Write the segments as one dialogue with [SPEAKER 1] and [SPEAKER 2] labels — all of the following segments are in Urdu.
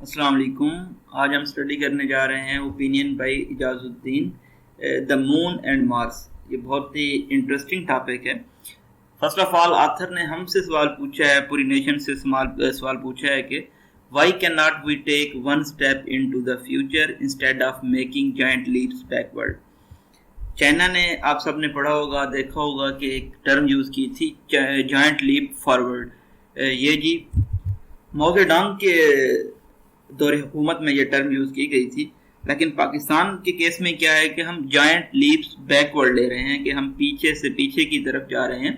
[SPEAKER 1] السلام علیکم. آج ہم اسٹڈی کرنے جا رہے ہیں opinion by Ijaz Uddin the moon and مارس. یہ بہت ہی انٹرسٹنگ ٹاپک ہے. فرسٹ آف آل آتھر نے ہم سے سوال پوچھا ہے, پوری نیشن سے سوال پوچھا ہے کہ why can not we take one step into the future instead of making giant leaps backward. China نے, آپ سب نے پڑھا ہوگا, دیکھا ہوگا کہ ایک ٹرم یوز کی تھی جائنٹ لیپ فارورڈ. یہ جی ماؤ زے ڈانگ کے دور حکومت میں یہ ٹرم یوز کی گئی تھی. لیکن پاکستان کے کیس میں کیا ہے کہ ہم جائنٹ لیپس بیکورڈ لے رہے ہیں, کہ ہم پیچھے سے پیچھے کی طرف جا رہے ہیں.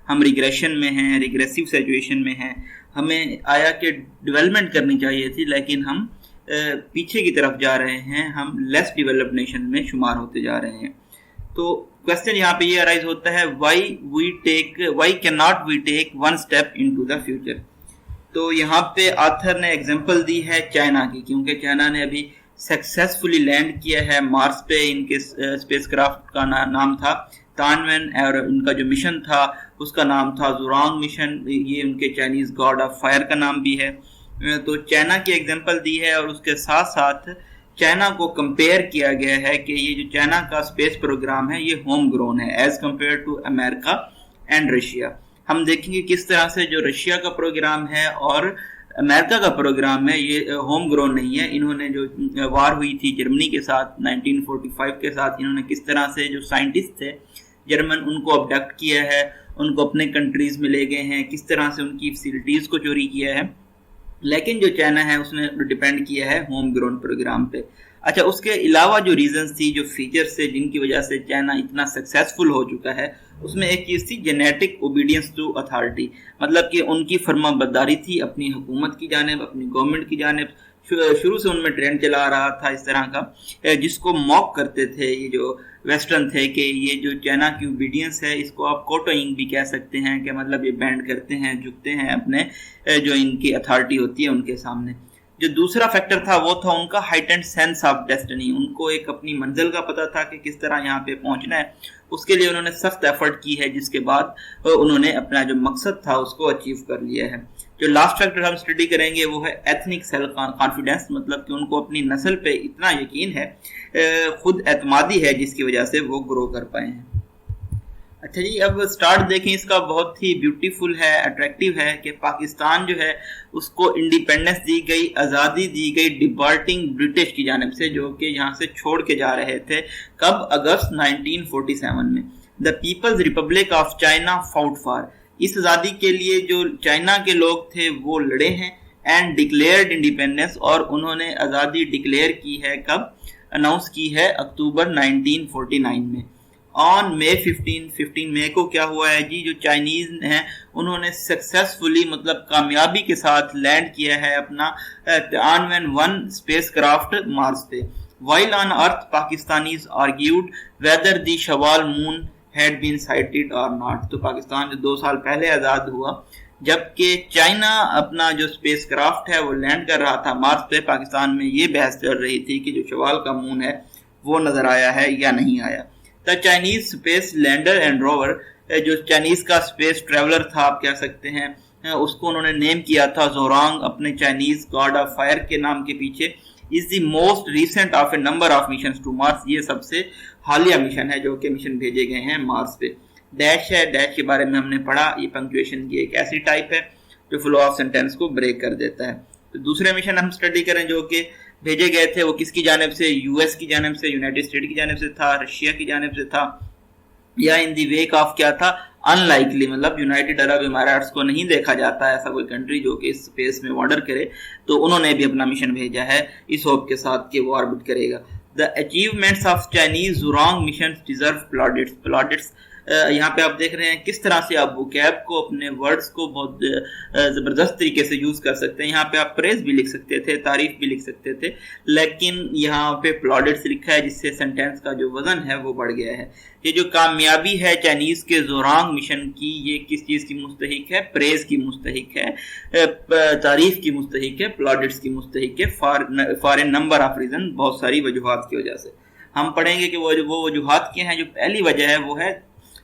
[SPEAKER 1] ہم ریگریشن میں ہیں, ریگریسو سچویشن میں ہیں. ہمیں آیا کہ ڈیولپمنٹ کرنی چاہیے تھی, لیکن ہم پیچھے کی طرف جا رہے ہیں. ہم لیس ڈیولپڈ نیشن میں شمار ہوتے جا رہے ہیں. تو کوشچن یہاں پہ یہ ارائز ہوتا ہے, why can not we take one step into the future. تو یہاں پہ آتھر نے ایگزامپل دی ہے چائنا کی, کیونکہ چائنا نے ابھی سکسیسفلی لینڈ کیا ہے مارس پہ. ان کے اسپیس کرافٹ کا نام تھا تانوین, اور ان کا جو مشن تھا اس کا نام تھا زورانگ مشن. یہ ان کے چائنیز گاڈ آف فائر کا نام بھی ہے. تو چائنا کی ایگزامپل دی ہے, اور اس کے ساتھ ساتھ چائنا کو کمپیئر کیا گیا ہے کہ یہ جو چائنا کا اسپیس پروگرام ہے یہ ہوم گرون ہے as compare to America and Russia. ہم دیکھیں گے کس طرح سے جو رشیا کا پروگرام ہے اور امریکہ کا پروگرام ہے یہ ہوم گرون نہیں ہے. انہوں نے جو وار ہوئی تھی جرمنی کے ساتھ 1945 کے ساتھ, انہوں نے کس طرح سے جو سائنٹسٹ تھے جرمن ان کو ابڈکٹ کیا ہے, ان کو اپنے کنٹریز میں لے گئے ہیں, کس طرح سے ان کی فیسلٹیز کو چوری کیا ہے. لیکن جو چائنا ہے اس نے ڈیپینڈ کیا ہے ہوم گرون پروگرام پہ. اچھا, اس کے علاوہ جو ریزنز تھی, جو فیچرز تھے جن کی وجہ سے چائنا اتنا سکسیسفل ہو چکا ہے, اس میں ایک چیز تھی جینیٹک اوبیڈینس ٹو اتھارٹی. مطلب کہ ان کی فرما برداری تھی اپنی حکومت کی جانب, اپنی گورنمنٹ کی جانب. شروع سے ان میں ٹرینڈ چلا رہا تھا اس طرح کا, جس کو موک کرتے تھے یہ جو ویسٹرن تھے, کہ یہ جو چائنا کی اوبیڈینس ہے اس کو آپ کوٹوئنگ بھی کہہ سکتے ہیں, کہ مطلب یہ بینڈ کرتے ہیں, جھکتے ہیں اپنے جو ان کی اتھارٹی ہوتی ہے ان کے سامنے. جو دوسرا فیکٹر تھا وہ تھا ان کا ہائٹنڈ سینس آف ڈیسٹنی. ان کو ایک اپنی منزل کا پتہ تھا کہ کس طرح یہاں پہ پہنچنا ہے. اس کے لیے انہوں نے سخت ایفرٹ کی ہے, جس کے بعد انہوں نے اپنا جو مقصد تھا اس کو اچیو کر لیا ہے. جو لاسٹ فیکٹر ہم اسٹڈی کریں گے وہ ہے ایتھنک سیلف کانفیڈنس. مطلب کہ ان کو اپنی نسل پہ اتنا یقین ہے, خود اعتمادی ہے, جس کی وجہ سے وہ گرو کر پائے ہیں. اچھا جی, اب سٹارٹ دیکھیں اس کا, بہت ہی بیوٹیفل ہے, اٹریکٹیو ہے, کہ پاکستان جو ہے اس کو انڈیپینڈنس دی گئی, آزادی دی گئی ڈپارٹنگ برٹش کی جانب سے, جو کہ یہاں سے چھوڑ کے جا رہے تھے. کب؟ اگست 1947 میں. The people's republic of China fought for. اس آزادی کے لیے جو چائنا کے لوگ تھے وہ لڑے ہیں, اینڈ ڈکلیئرڈ انڈیپینڈنس. اور انہوں نے آزادی ڈکلیئر کی ہے کب؟ اناؤنس کی ہے اکتوبر 1949 میں. آن مئی 15 مئی کو کیا ہوا ہے جی, جو چائنیز ہیں انہوں نے سکسیسفلی, مطلب کامیابی کے ساتھ لینڈ کیا ہے اپنا تانوین 1 اسپیس کرافٹ مارس پہ. While on earth Pakistanis argued whether the Shawwal moon had been sighted اور ناٹ. تو پاکستان جو 2 سال پہلے آزاد ہوا, جبکہ چائنا اپنا جو اسپیس کرافٹ ہے وہ لینڈ کر رہا تھا مارس پہ, پاکستان میں یہ بحث چل رہی تھی کہ جو شوال کا مون ہے وہ نظر آیا ہے یا نہیں آیا. The Chinese space lander and rover, جو چائنیز کا اسپیس ٹریولر تھا آپ کہہ سکتے ہیں, اس کو انہوں نے نیم کیا تھا زورانگ, اپنے چائنیز گاڈ آف فائر کے نام کے پیچھے. Is the most recent of a number of missions to Mars. یہ سب سے حالیہ مشن ہے جو کہ مشن بھیجے گئے ہیں مارس پہ. ڈیش ہے, ڈیش کے بارے میں ہم نے پڑھا, یہ پنکچویشن کی ایک ایسی ٹائپ ہے جو فلو آف سینٹینس کو بریک کر دیتا ہے. تو دوسرے مشن ہم اسٹڈی کریں جو کہ بھیجے گئے تھے, وہ کس کی جانب سے؟ یو ایس کی جانب سے, یونائٹڈ اسٹیٹ کی جانب سے تھا, رشیا کی جانب سے تھا, یا ان دی ویک آف کیا تھا؟ ان لائکلی. مطلب یونائٹڈ عرب اماراتس کو نہیں دیکھا جاتا ایسا کوئی کنٹری جو کہ اس اسپیس میں وانڈر کرے, تو انہوں نے بھی اپنا مشن بھیجا ہے اس ہوپ کے ساتھ کہ وہ آربٹ کرے گا. The achievements of Chinese Zhurong mission deserve plaudits. Plaudits یہاں پہ آپ دیکھ رہے ہیں کس طرح سے آپ وکیب کو, اپنے ورڈز کو بہت زبردست طریقے سے یوز کر سکتے ہیں. یہاں پہ آپ پریز بھی لکھ سکتے تھے, تعریف بھی لکھ سکتے تھے, لیکن یہاں پہ پلاڈٹس لکھا ہے, جس سے سینٹینس کا جو وزن ہے وہ بڑھ گیا ہے. یہ جو کامیابی ہے چائنیز کے زورانگ مشن کی, یہ کس چیز کی مستحق ہے؟ پریز کی مستحق ہے, تعریف کی مستحق ہے, پلاڈٹس کی مستحق ہے, for a number of reason, بہت ساری وجوہات کی وجہ سے. ہم پڑھیں گے کہ وہ وجوہات کیا ہیں. جو پہلی وجہ ہے وہ ہے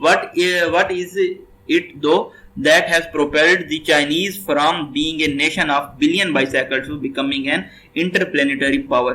[SPEAKER 1] What is it though that has propelled the Chinese from being a nation of billion bicycles to becoming an interplanetary power?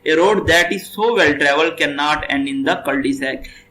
[SPEAKER 1] A road that is so well traveled cannot end in the cul-de-sac,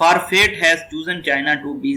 [SPEAKER 1] Far fate has chosen China to be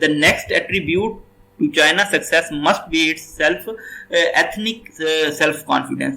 [SPEAKER 1] The next attribute to China success must be its ethnic self confidence,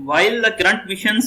[SPEAKER 1] While the current missions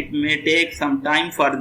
[SPEAKER 1] it may take some time for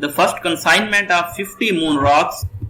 [SPEAKER 1] The first consignment of 50 moon rocks,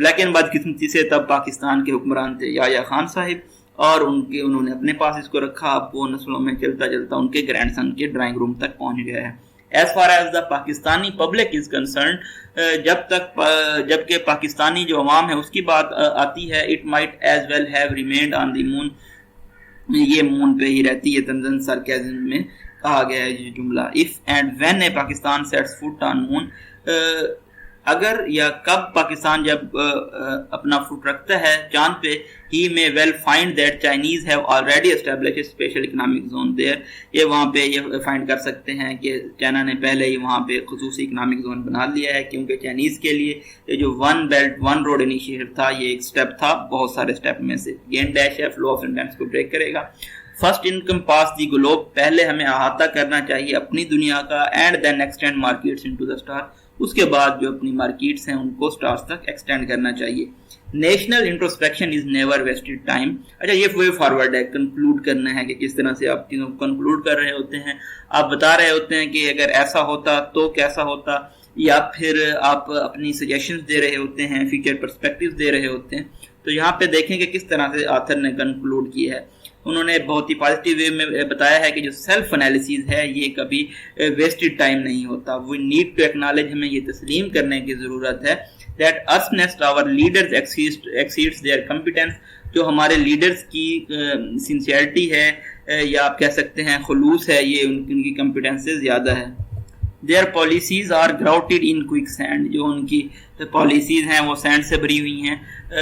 [SPEAKER 1] لیکن بدقسمتی سے تب پاکستان کے حکمران تھے یحییٰ خان صاحب، اور انہوں نے اپنے پاس اس کو رکھا. اب وہ نسلوں میں چلتا چلتا ان کے گرینڈ سن کے ڈرائنگ روم تک پہنچ گیا ہے. As far as the Pakistani public is concerned, جبکہ پاکستانی جو عوام ہے اس کی بات آتی ہے، it might as well have remained on the moon, یہ مون پہ ہی رہتی ہے. تنزن سارکیزم میں کہا گیا ہے یہ جملہ. If and when a Pakistan sets foot on moon, اگر یا کب پاکستان جب اپنا فٹ رکھتا ہے چاند پہ، ہی may well find that Chinese have already established a special economic zone there. یہ وہاں پہ یہ فائنڈ کر سکتے ہیں کہ چائنا نے پہلے ہی وہاں پہ خصوصی اکنامک زون بنا لیا ہے، کیونکہ چائنیز کے لیے یہ جو one belt one road initiative تھا یہ ایک سٹیپ تھا بہت سارے سٹیپ میں سے. گین ڈیش ہے فلو آف انٹینس کو بریک کرے گا. First encompass the globe, پہلے ہمیں احاطہ کرنا چاہیے اپنی دنیا کا، and then extend markets into the star, اس کے بعد جو اپنی مارکیٹس ہیں ان کو سٹارز تک ایکسٹینڈ کرنا چاہیے. National introspection is never wasted time. اچھا یہ وے فارورڈ ہے، کنکلوڈ کرنا ہے کہ کس طرح سے آپ چیزوں کو کنکلوڈ کر رہے ہوتے ہیں. آپ بتا رہے ہوتے ہیں کہ اگر ایسا ہوتا تو کیسا ہوتا، یا پھر آپ اپنی سجیشنز دے رہے ہوتے ہیں، فیوچر پرسپیکٹیوز دے رہے ہوتے ہیں. تو یہاں پہ دیکھیں کہ کس طرح سے آتھر نے کنکلوڈ کیا ہے. انہوں نے بہت ہی پازیٹیو وے میں بتایا ہے کہ جو سیلف انالیسز ہے یہ کبھی ویسٹڈ ٹائم نہیں ہوتا. وی نیڈ ٹو ایکنالج، ہمیں یہ تسلیم کرنے کی ضرورت ہے that us our leaders exceeds their competence، جو ہمارے لیڈرز کی سنسیئرٹی ہے یا آپ کہہ سکتے ہیں خلوص ہے، یہ ان کی کمپیٹنس سے زیادہ ہے. their policies are grouted in quicksand، جو ان کی پالیسیز ہیں وہ سینڈ سے بھری ہوئی ہیں.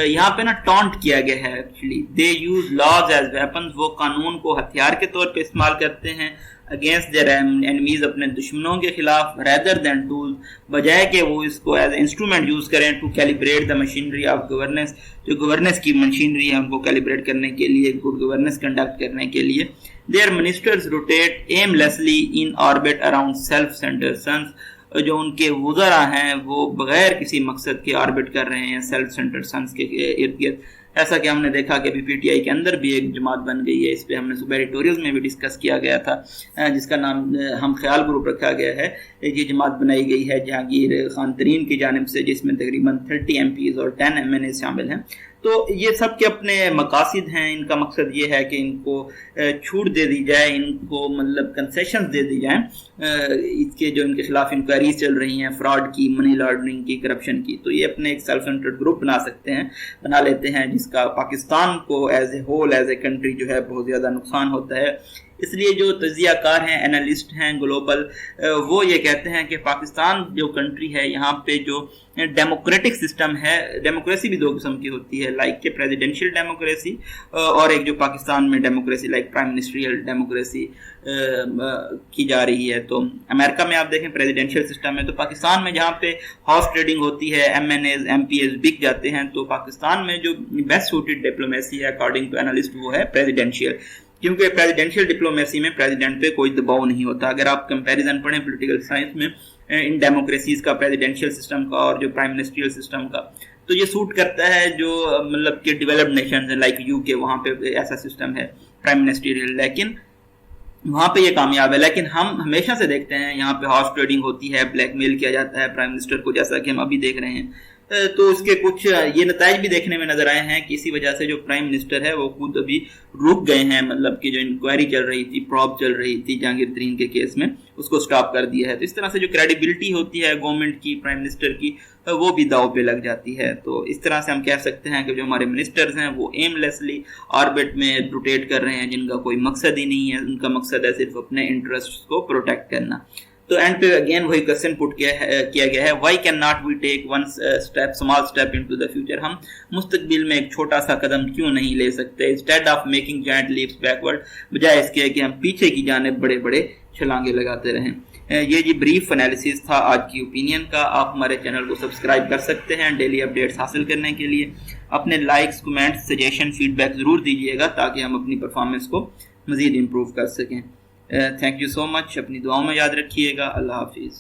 [SPEAKER 1] یہاں پہ نا ٹونٹ کیا گیا ہے actually. they use laws as weapons، وہ قانون کو ہتھیار کے طور پہ استعمال کرتے ہیں against their enemies، اپنے دشمنوں کے خلاف، rather than tools، بجائے کہ وہ اس کو as instrument یوز کریں to calibrate the machinery of governance، جو گورننس کی مشینری ہے ان کو کیلیبریٹ کرنے کے لیے، گڈ گورننس کنڈکٹ کرنے کے لیے. their ministers rotate aimlessly in orbit around self-centered suns، جو ان کے وزراء ہیں وہ بغیر کسی مقصد کے آربٹ کر رہے ہیں سیلف سینٹرڈ سنس کے ارد گرد. ایسا کہ ہم نے دیکھا کہ ابھی پی ٹی آئی کے اندر بھی ایک جماعت بن گئی ہے، اس پہ ہم نے صبح ایڈیٹوریلز میں بھی ڈسکس کیا گیا تھا، جس کا نام ہم خیال گروپ رکھا گیا ہے. یہ جماعت بنائی گئی ہے جہانگیر خان ترین کی جانب سے، جس میں تقریباً 30 MPs اور 10 MNAs شامل ہیں. تو یہ سب کے اپنے مقاصد ہیں. ان کا مقصد یہ ہے کہ ان کو چھوٹ دے دی جائے، ان کو مطلب کنسیشنز دے دی جائیں اس کے جو ان کے خلاف انکوائریز چل رہی ہیں، فراڈ کی، منی لانڈرنگ کی، کرپشن کی. تو یہ اپنے ایک سیلف سینٹرڈ گروپ بنا لیتے ہیں جس کا پاکستان کو as a whole, as a country جو ہے بہت زیادہ نقصان ہوتا ہے. اس لیے جو تجزیہ کار ہیں، انالسٹ ہیں گلوبل، وہ یہ کہتے ہیں کہ پاکستان جو کنٹری ہے یہاں پہ جو ڈیموکریٹک سسٹم ہے، ڈیموکریسی بھی دو قسم کی ہوتی ہے، لائک کہ پریزیڈینشیل ڈیموکریسی، اور ایک جو پاکستان میں democracy like prime ministerial democracy کی جا رہی ہے. تو امریکہ میں آپ دیکھیں پریزیڈینشیل سسٹم ہے، تو پاکستان میں جہاں پہ ہاؤس ٹریڈنگ ہوتی ہے، MNAs MPs بک جاتے ہیں، تو پاکستان میں جو بیسٹ سوٹڈ ڈپلومیسی ہے اکارڈنگ ٹو انالسٹ وہ ہے پریزیڈینشیل، کیونکہ پریزیڈینشیل ڈپلومیسی میں پریزیڈنٹ پہ کوئی دباؤ نہیں ہوتا. اگر آپ کمپیریزن پڑھیں پولیٹیکل سائنس میں ان ڈیموکریسیز کا، پریزیڈینشیل سسٹم کا اور جو پرائم منسٹریل سسٹم کا، تو یہ سوٹ کرتا ہے جو مطلب کہ ڈیولپڈ نیشنز ہیں لائک UK، وہاں پہ ایسا سسٹم ہے پرائم منسٹریل، لیکن وہاں پہ یہ کامیاب ہے. لیکن ہم ہمیشہ سے دیکھتے ہیں یہاں پہ ہارس ٹریڈنگ ہوتی ہے، بلیک میل کیا جاتا ہے پرائم منسٹر کو، جیسا کہ ہم ابھی دیکھ رہے ہیں. تو اس کے کچھ یہ نتائج بھی دیکھنے میں نظر آئے ہیں کہ اسی وجہ سے جو پرائم منسٹر ہے وہ خود ابھی رک گئے ہیں، مطلب کہ جو انکوائری چل رہی تھی، پروب چل رہی تھی جہانگیر ترین کے کیس میں، اس کو سٹاپ کر دیا ہے. تو اس طرح سے جو کریڈیبلٹی ہوتی ہے گورنمنٹ کی، پرائم منسٹر کی، وہ بھی داؤ پہ لگ جاتی ہے. تو اس طرح سے ہم کہہ سکتے ہیں کہ جو ہمارے منسٹرز ہیں وہ ایم لیسلی آربٹ میں روٹیٹ کر رہے ہیں، جن کا کوئی مقصد ہی نہیں ہے. ان کا مقصد ہے صرف اپنے انٹرسٹ کو پروٹیکٹ کرنا. تو اینڈ پہ اگین وہی کوشچن پٹ کیا گیا ہے، why can not we take one step, small step into the future, ہم مستقبل میں ایک چھوٹا سا قدم کیوں نہیں لے سکتے، instead of making giant leaps backward, بجائے اس کے کہ ہم پیچھے کی جانب بڑے بڑے چھلانگے لگاتے رہیں. یہ جی بریف انالیسس تھا آج کی اوپینین کا. آپ ہمارے چینل کو سبسکرائب کر سکتے ہیں ڈیلی اپڈیٹس حاصل کرنے کے لیے. اپنے likes, comments, suggestion, feedback ضرور دیجیے گا تاکہ ہم اپنی پرفارمنس کو مزید امپروو کر سکیں. تھینک یو سو مچ. اپنی دعاؤں میں یاد رکھیے گا. اللہ حافظ.